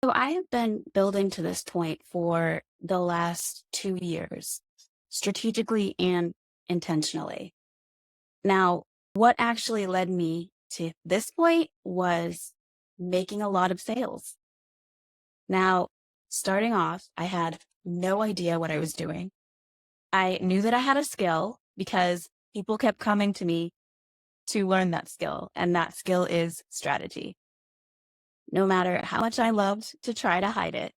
So I have been building to this point for the last 2 years, strategically and intentionally. Now, what actually led me to this point was making a lot of sales. Now, starting off, I had no idea what I was doing. I knew that I had a skill because people kept coming to me to learn that skill, and that skill is strategy. No matter how much I loved to try to hide it,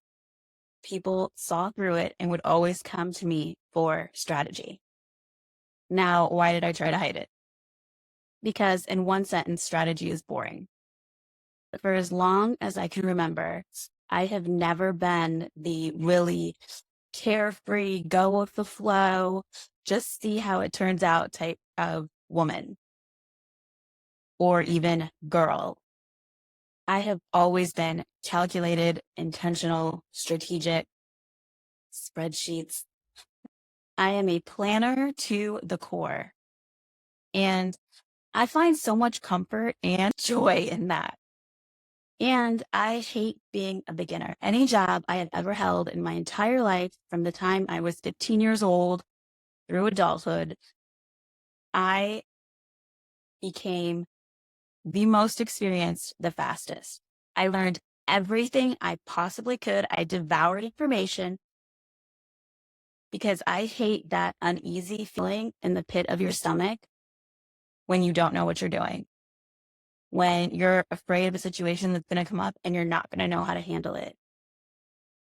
people saw through it and would always come to me for strategy. Now, why did I try to hide it? Because in one sentence, strategy is boring. For as long as I can remember, I have never been the really carefree, go with the flow, just see how it turns out type of woman or even girl. I have always been calculated, intentional, strategic, spreadsheets. I am a planner to the core. And I find so much comfort and joy in that. And I hate being a beginner. Any job I have ever held in my entire life, from the time I was 15 years old through adulthood, I became the most experienced the fastest. I learned everything I possibly could. I devoured information because I hate that uneasy feeling in the pit of your stomach when you don't know what you're doing, when you're afraid of a situation that's going to come up and you're not going to know how to handle it.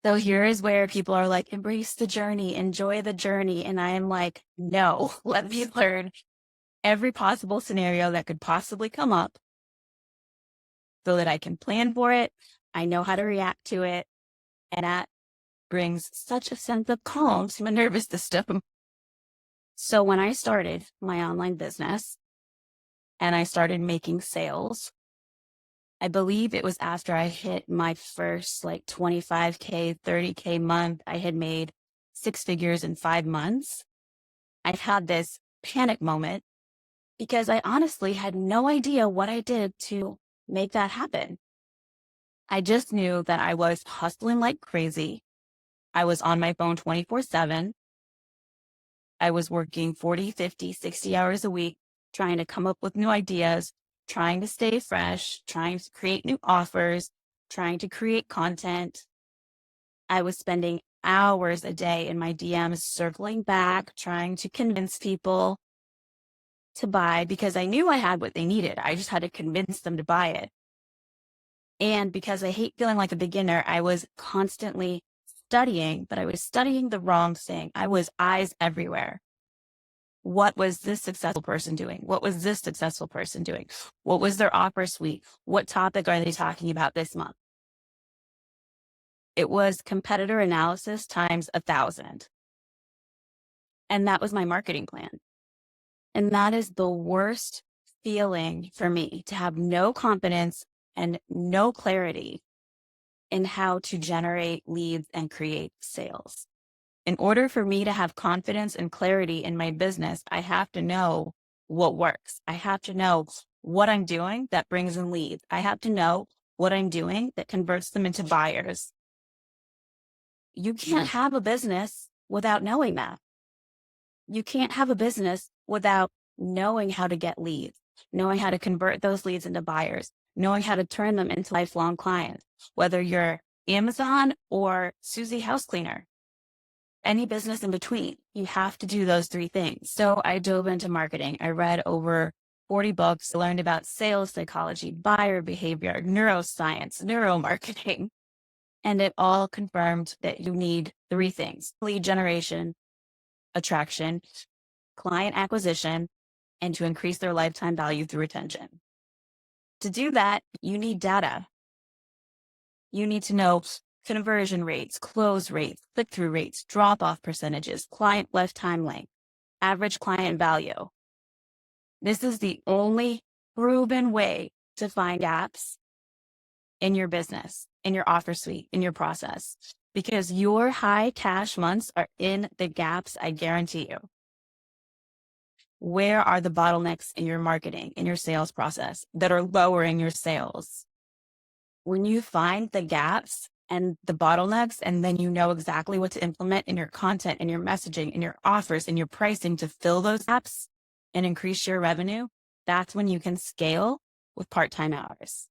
So here is where people are like, embrace the journey, enjoy the journey. And I am like, no, let me learn every possible scenario that could possibly come up so that I can plan for it. I know how to react to it. And that brings such a sense of calm to my nervous system. So when I started my online business and I started making sales, I believe it was after I hit my first like 25K, 30K month. I had made 6 figures in 5 months. I had this panic moment because I honestly had no idea what I did to make that happen. I just knew that I was hustling like crazy. I was on my phone 24/7. I was working 40, 50, 60 hours a week, trying to come up with new ideas, trying to stay fresh, trying to create new offers, trying to create content. I was spending hours a day in my DMs, circling back, trying to convince people to buy because I knew I had what they needed. I just had to convince them to buy it. And because I hate feeling like a beginner, I was constantly studying, but I was studying the wrong thing. I was eyes everywhere. What was this successful person doing? What was this successful person doing? What was their offer suite? What topic are they talking about this month? It was competitor analysis times 1,000. And that was my marketing plan. And that is the worst feeling for me, to have no confidence and no clarity in how to generate leads and create sales. In order for me to have confidence and clarity in my business, I have to know what works. I have to know what I'm doing that brings in leads. I have to know what I'm doing that converts them into buyers. You can't have a business without knowing that. You can't have a business without knowing how to get leads, knowing how to convert those leads into buyers, knowing how to turn them into lifelong clients, whether you're Amazon or Susie House Cleaner, any business in between. You have to do those three things. So I dove into marketing. I read over 40 books, learned about sales psychology, buyer behavior, neuroscience, neuromarketing. And it all confirmed that you need three things: lead generation, attraction, client acquisition, and to increase their lifetime value through retention. To do that, you need data. You need to know conversion rates, close rates, click-through rates, drop-off percentages, client lifetime length, average client value. This is the only proven way to find gaps in your business, in your offer suite, in your process, because your high cash months are in the gaps, I guarantee you. Where are the bottlenecks in your marketing, in your sales process that are lowering your sales? When you find the gaps and the bottlenecks, and then you know exactly what to implement in your content and your messaging and your offers and your pricing to fill those gaps and increase your revenue, that's when you can scale with part-time hours.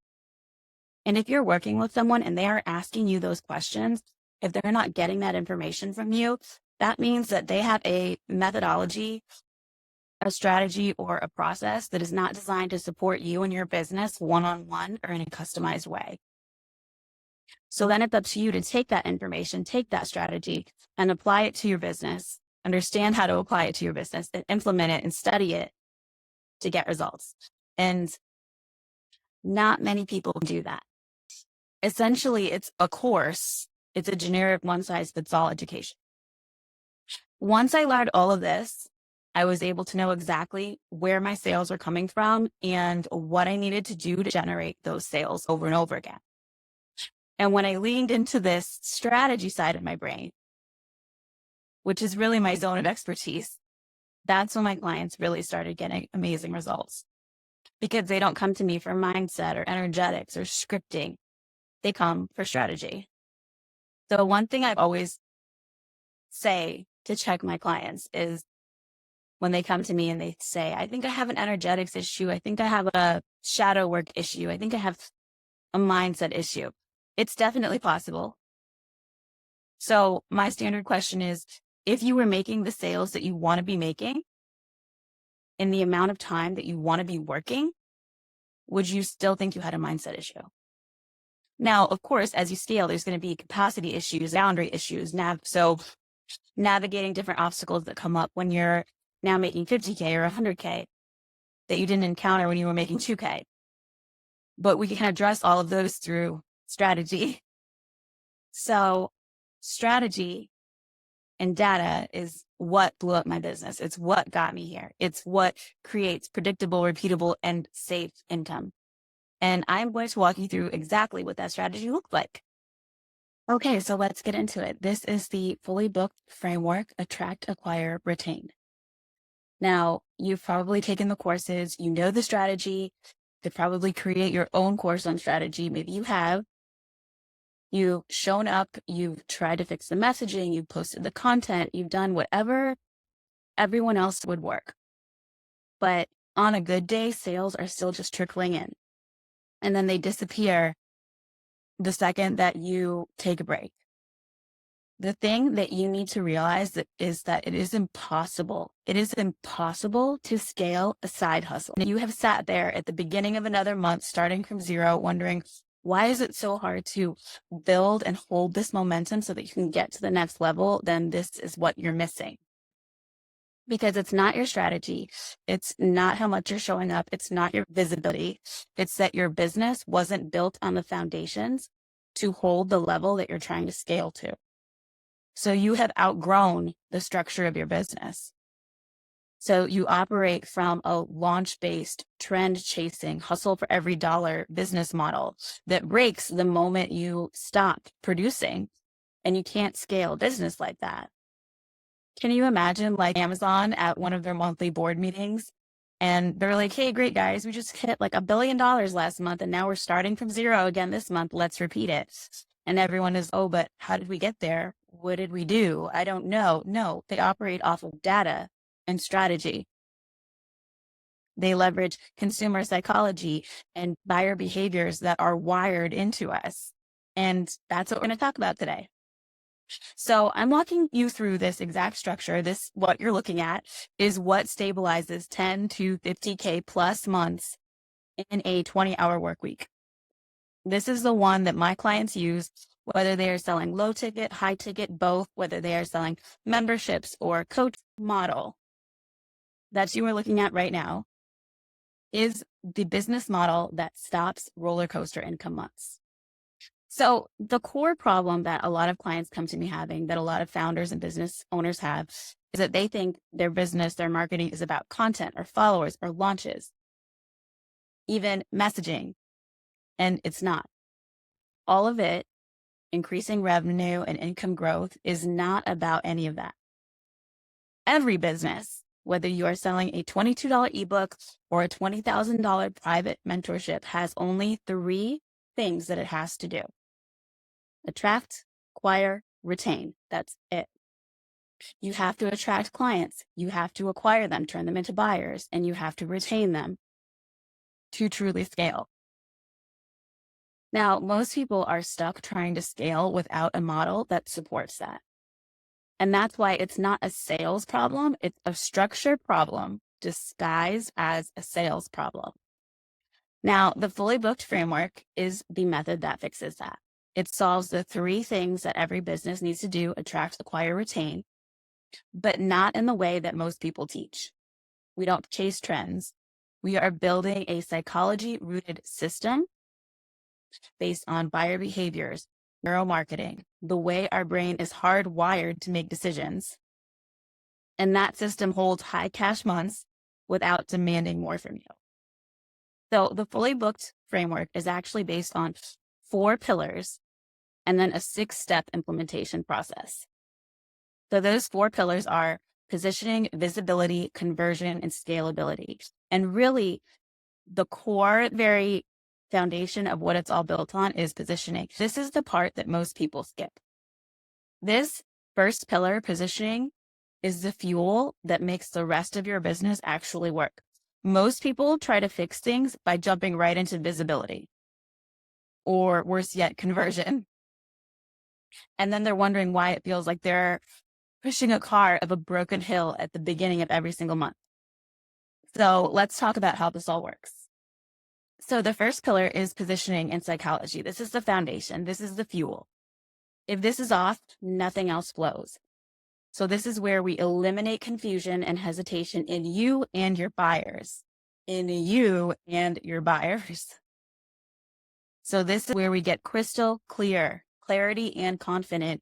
And if you're working with someone and they are asking you those questions, if they're not getting that information from you, that means that they have a methodology, a strategy, or a process that is not designed to support you and your business one-on-one or in a customized way. So then it's up to you to take that information, take that strategy, and apply it to your business, understand how to apply it to your business, and implement it and study it to get results. And not many people do that. Essentially, it's a course. It's a generic one-size-fits-all education. Once I learned all of this, I was able to know exactly where my sales were coming from and what I needed to do to generate those sales over and over again. And when I leaned into this strategy side of my brain, which is really my zone of expertise, that's when my clients really started getting amazing results, because they don't come to me for mindset or energetics or scripting. They come for strategy. So one thing I always say to check my clients is when they come to me and they say, I think I have an energetics issue. I think I have a shadow work issue. I think I have a mindset issue. It's definitely possible. So my standard question is, if you were making the sales that you want to be making in the amount of time that you want to be working, would you still think you had a mindset issue? Now, of course, as you scale, there's going to be capacity issues, boundary issues. So navigating different obstacles that come up when you're now making 50K or 100K that you didn't encounter when you were making 2K. But we can address all of those through strategy. So strategy and data is what blew up my business. It's what got me here. It's what creates predictable, repeatable, and safe income. And I'm going to walk you through exactly what that strategy looked like. Okay, so let's get into it. This is the fully booked framework, Attract, Acquire, Retain. Now, you've probably taken the courses, you know the strategy, you could probably create your own course on strategy. Maybe you have. You've shown up, you've tried to fix the messaging, you've posted the content, you've done whatever everyone else would work. But on a good day, sales are still just trickling in. And then they disappear the second that you take a break. The thing that you need to realize is that it is impossible. It is impossible to scale a side hustle. You have sat there at the beginning of another month, starting from zero, wondering, why is it so hard to build and hold this momentum so that you can get to the next level? Then this is what you're missing. Because it's not your strategy. It's not how much you're showing up. It's not your visibility. It's that your business wasn't built on the foundations to hold the level that you're trying to scale to. So you have outgrown the structure of your business. So you operate from a launch-based, trend-chasing, hustle for every dollar business model that breaks the moment you stop producing, and you can't scale a business like that. Can you imagine like Amazon at one of their monthly board meetings, and they're like, hey, great guys, we just hit like $1 billion last month, and now we're starting from zero again this month. Let's repeat it. And everyone is, oh, but how did we get there? What did we do? I don't know. No, they operate off of data and strategy. They leverage consumer psychology and buyer behaviors that are wired into us. And that's what we're going to talk about today. So I'm walking you through this exact structure. This, what you're looking at, is what stabilizes 10 to 50K plus months in a 20-hour work week. This is the one that my clients use, whether they are selling low ticket, high ticket, both, whether they are selling memberships or coach model that you are looking at right now, is the business model that stops roller coaster income months. So the core problem that a lot of clients come to me having, that a lot of founders and business owners have, is that they think their business, their marketing is about content or followers or launches, even messaging. And it's not. All of it, increasing revenue and income growth, is not about any of that. Every business, whether you are selling a $22 ebook or a $20,000 private mentorship, has only 3 things that it has to do. Attract, acquire, retain. That's it. You have to attract clients. You have to acquire them, turn them into buyers, and you have to retain them to truly scale. Now, most people are stuck trying to scale without a model that supports that. And that's why it's not a sales problem. It's a structure problem disguised as a sales problem. Now, the fully booked framework is the method that fixes that. It solves the 3 things that every business needs to do: attract, acquire, retain, but not in the way that most people teach. We don't chase trends. We are building a psychology-rooted system based on buyer behaviors, neuromarketing, the way our brain is hardwired to make decisions. And that system holds high cash months without demanding more from you. So the fully booked framework is actually based on 4 pillars and then a 6-step implementation process. So those 4 pillars are positioning, visibility, conversion, and scalability. And really, the core, very foundation of what it's all built on is positioning. This is the part that most people skip. This first pillar, positioning, is the fuel that makes the rest of your business actually work. Most people try to fix things by jumping right into visibility, or worse yet, conversion. And then they're wondering why it feels like they're pushing a car up a broken hill at the beginning of every single month. So let's talk about how this all works. So the first pillar is positioning and psychology. This is the foundation. This is the fuel. If this is off, nothing else flows. So this is where we eliminate confusion and hesitation in you and your buyers. So this is where we get crystal clear, clarity and confident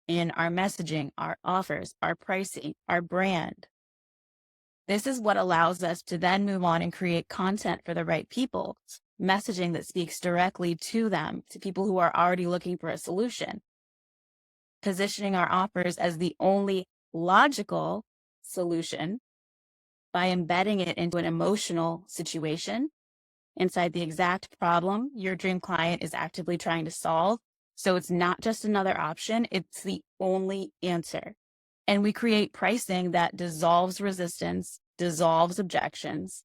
in our messaging, our offers, our pricing, our brand. This is what allows us to then move on and create content for the right people, messaging that speaks directly to them, to people who are already looking for a solution. Positioning our offers as the only logical solution by embedding it into an emotional situation inside the exact problem your dream client is actively trying to solve. So it's not just another option, it's the only answer. And we create pricing that dissolves resistance, dissolves objections,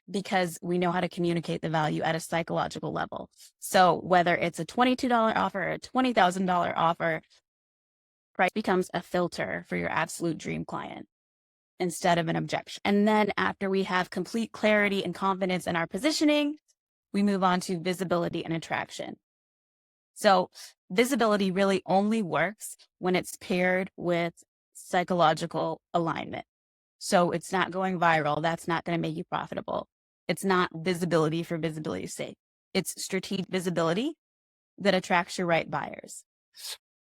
because we know how to communicate the value at a psychological level. So whether it's a $22 offer or a $20,000 offer, price becomes a filter for your absolute dream client instead of an objection. And then after we have complete clarity and confidence in our positioning, we move on to visibility and attraction. So visibility really only works when it's paired with psychological alignment. So it's not going viral. That's not going to make you profitable. It's not visibility for visibility's sake. It's strategic visibility that attracts your right buyers.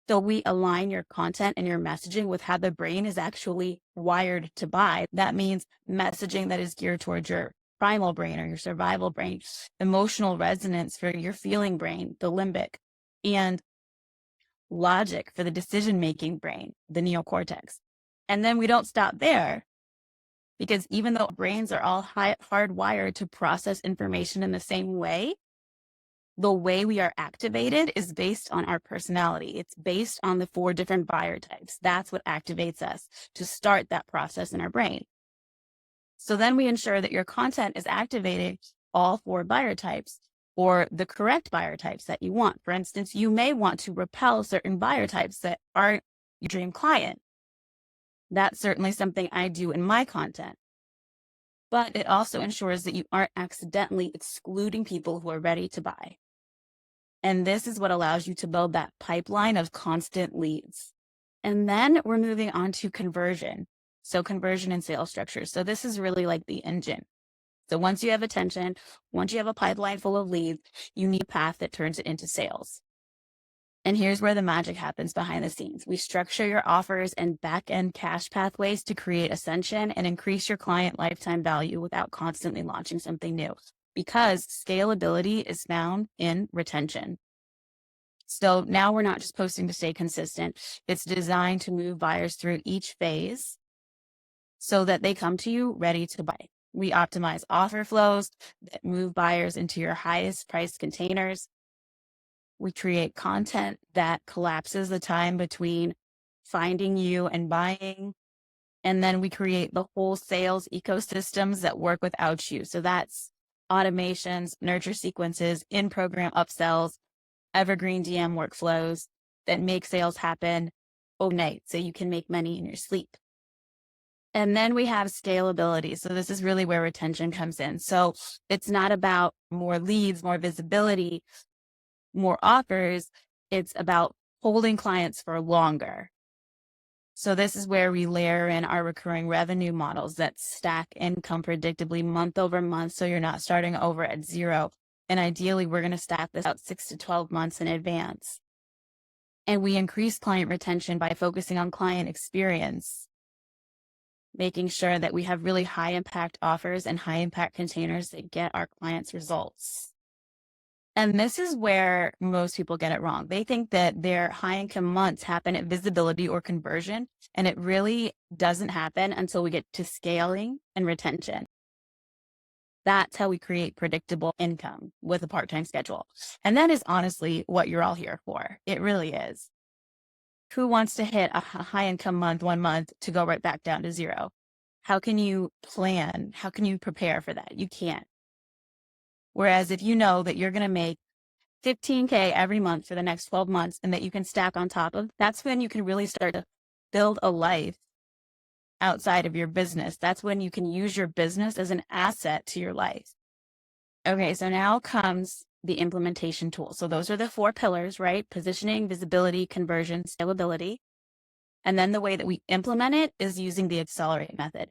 So we align your content and your messaging with how the brain is actually wired to buy. That means messaging that is geared towards your primal brain or your survival brain, emotional resonance for your feeling brain, the limbic, and logic for the decision-making brain, the neocortex. And then we don't stop there, because even though brains are all hardwired to process information in the same way, the way we are activated is based on our personality. It's based on the 4 different buyer types. That's what activates us to start that process in our brain. So then we ensure that your content is activating all 4 buyer types, or the correct buyer types that you want. For instance, you may want to repel certain buyer types that aren't your dream client. That's certainly something I do in my content. But it also ensures that you aren't accidentally excluding people who are ready to buy. And this is what allows you to build that pipeline of constant leads. And then we're moving on to conversion. So conversion and sales structure. So this is really like the engine. So once you have attention, once you have a pipeline full of leads, you need a path that turns it into sales. And here's where the magic happens behind the scenes. We structure your offers and back-end cash pathways to create ascension and increase your client lifetime value without constantly launching something new, because scalability is found in retention. So now we're not just posting to stay consistent. It's designed to move buyers through each phase so that they come to you ready to buy. We optimize offer flows that move buyers into your highest priced containers. We create content that collapses the time between finding you and buying. And then we create the whole sales ecosystems that work without you. So that's automations, nurture sequences, in-program upsells, evergreen DM workflows that make sales happen overnight so you can make money in your sleep. And then we have scalability. So this is really where retention comes in. So it's not about more leads, more visibility, more offers. It's about holding clients for longer. So this is where we layer in our recurring revenue models that stack income predictably month over month. So you're not starting over at zero. And ideally, we're going to stack this out 6 to 12 months in advance. And we increase client retention by focusing on client experience, making sure that we have really high impact offers and high impact containers that get our clients results. And this is where most people get it wrong. They think that their high income months happen at visibility or conversion, and it really doesn't happen until we get to scaling and retention. That's how we create predictable income with a part-time schedule. And that is honestly what you're all here for. It really is. Who wants to hit a high income month, 1 month to go right back down to zero? How can you plan? How can you prepare for that? You can't. Whereas if you know that you're going to make 15K every month for the next 12 months and that you can stack on top of, that's when you can really start to build a life outside of your business. That's when you can use your business as an asset to your life. Okay, so now comes the implementation tool. So those are the 4 pillars, right? Positioning, visibility, conversion, scalability. And then the way that we implement it is using the accelerate method.